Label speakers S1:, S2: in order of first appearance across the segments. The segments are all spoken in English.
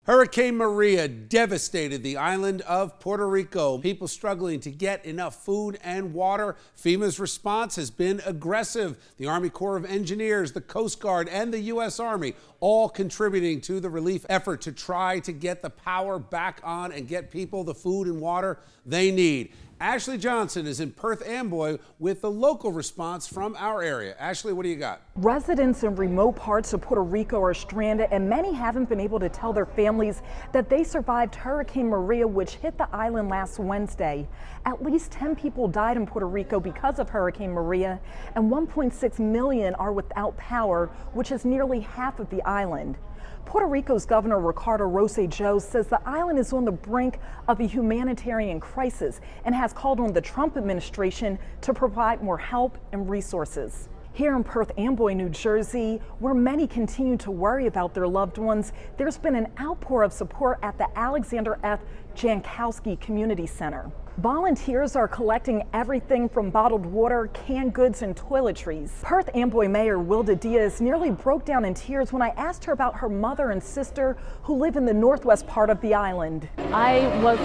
S1: Hurricane Maria devastated the island of Puerto Rico. People struggling to get enough food and water. FEMA's response has been aggressive. The Army Corps of Engineers, the Coast Guard, and the U.S. Army all contributing to the relief effort to try to get the power back on and get people the food and water they need. Ashley Johnson is in Perth Amboy with the local response from our area. Ashley, what do you got?
S2: Residents in remote parts of Puerto Rico are stranded, and many haven't been able to tell their families that they survived Hurricane Maria, which hit the island last Wednesday. At least 10 people died in Puerto Rico because of Hurricane Maria, and 1.6 million are without power, which is nearly half of the island. Puerto Rico's Governor Ricardo Rosselló says the island is on the brink of a humanitarian crisis and has called on the Trump administration to provide more help and resources. Here in Perth Amboy, New Jersey, where many continue to worry about their loved ones, there's been an outpour of support at the Alexander F. Jankowski Community Center. Volunteers are collecting everything from bottled water, canned goods, and toiletries. Perth Amboy Mayor Wilda Diaz nearly broke down in tears when I asked her about her mother and sister who live in the northwest part of the island.
S3: I was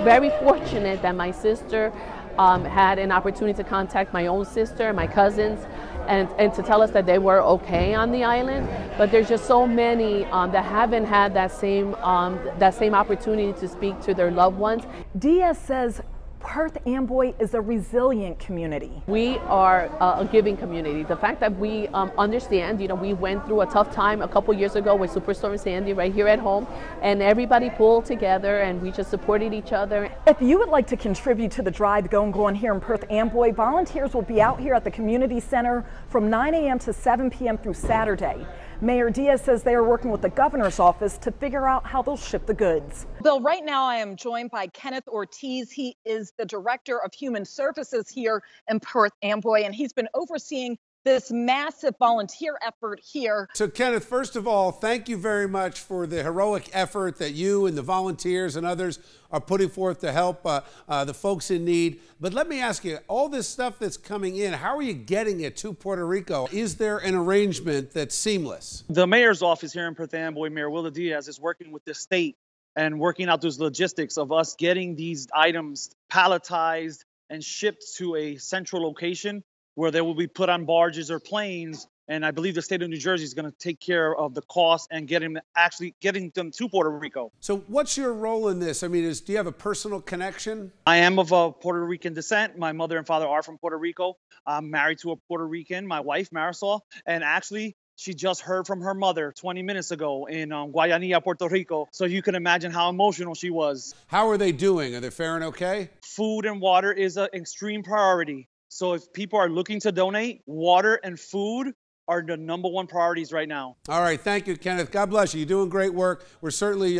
S3: very fortunate that my sister had an opportunity to contact my own sister, my cousins, and to tell us that they were okay on the island. But there's just so many that haven't had that same opportunity to speak to their loved ones.
S2: Diaz says Perth Amboy is a resilient community.
S3: We are a giving community. The fact that we understand, we went through a tough time a couple years ago with Superstorm Sandy right here at home, and everybody pulled together and we just supported each other.
S2: If you would like to contribute to the drive going here in Perth Amboy, volunteers will be out here at the community center from 9 a.m. to 7 p.m. through Saturday. Mayor Diaz says they are working with the governor's office to figure out how they'll ship the goods. Bill, right now I am joined by Kenneth Ortiz. He is the Director of Human Services here in Perth Amboy, and he's been overseeing this massive volunteer effort here.
S1: So Kenneth, first of all, thank you very much for the heroic effort that you and the volunteers and others are putting forth to help the folks in need. But let me ask you, all this stuff that's coming in, how are you getting it to Puerto Rico? Is there an arrangement that's seamless?
S4: The mayor's office here in Perth Amboy, Mayor Wilda Diaz, is working with the state and working out those logistics of us getting these items palletized and shipped to a central location where they will be put on barges or planes. And I believe the state of New Jersey is going to take care of the cost and getting them to Puerto Rico.
S1: So what's your role in this? I mean, do you have a personal connection?
S4: I am of a Puerto Rican descent. My mother and father are from Puerto Rico. I'm married to a Puerto Rican, my wife, Marisol. And actually, she just heard from her mother 20 minutes ago in Guayanilla, Puerto Rico. So you can imagine how emotional she was.
S1: How are they doing? Are they faring okay?
S4: Food and water is an extreme priority. So if people are looking to donate, water and food are the #1 priorities right now.
S1: All right. Thank you, Kenneth. God bless you. You're doing great work. We're certainly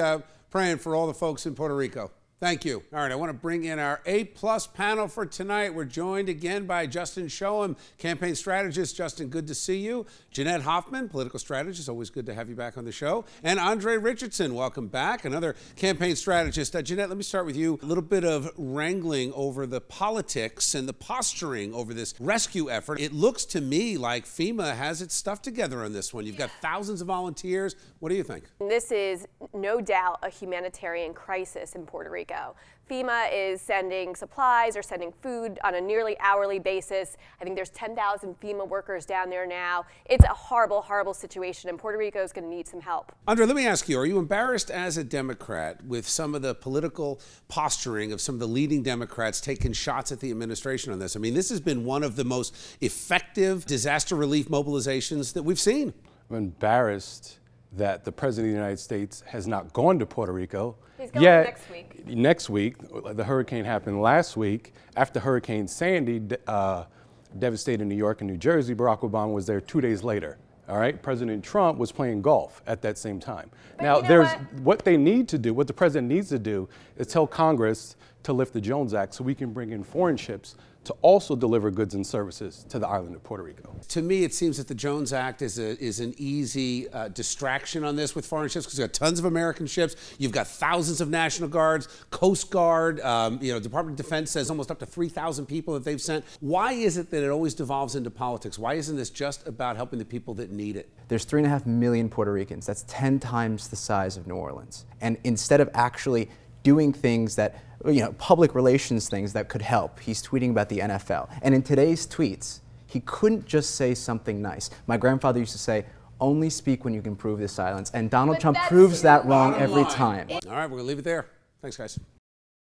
S1: praying for all the folks in Puerto Rico. Thank you. All right, I want to bring in our A-plus panel for tonight. We're joined again by Justin Shoham, campaign strategist. Justin, good to see you. Jeanette Hoffman, political strategist. Always good to have you back on the show. And Andre Richardson, welcome back, another campaign strategist. Jeanette, let me start with you. A little bit of wrangling over the politics and the posturing over this rescue effort. It looks to me like FEMA has its stuff together on this one. You've got thousands of volunteers. What do you think?
S5: This is no doubt a humanitarian crisis in Puerto Rico. FEMA is sending supplies or sending food on a nearly hourly basis. I think there's 10,000 FEMA workers down there now. It's a horrible, horrible situation, and Puerto Rico is going to need some help.
S1: Andre, let me ask you, are you embarrassed as a Democrat with some of the political posturing of some of the leading Democrats taking shots at the administration on this? I mean, this has been one of the most effective disaster relief mobilizations that we've seen.
S6: I'm embarrassed that the President of the United States has not gone to Puerto Rico.
S5: He's going next week.
S6: Next week. The hurricane happened last week. After Hurricane Sandy devastated New York and New Jersey, Barack Obama was there 2 days later. All right, President Trump was playing golf at that same time. But now, what they need to do, what the president needs to do, is tell Congress to lift the Jones Act so we can bring in foreign ships to also deliver goods and services to the island of Puerto Rico.
S1: To me, it seems that the Jones Act is an easy distraction on this with foreign ships, because you've got tons of American ships, you've got thousands of National Guards, Coast Guard, Department of Defense says almost up to 3,000 people that they've sent. Why is it that it always devolves into politics? Why isn't this just about helping the people that need it?
S7: There's 3.5 million Puerto Ricans. That's 10 times the size of New Orleans. And instead of actually doing things that, public relations things that could help, he's tweeting about the NFL. And in today's tweets, he couldn't just say something nice. My grandfather used to say, only speak when you can prove the silence. And Donald Trump proves that wrong every time.
S1: All right, we're going to leave it there. Thanks, guys.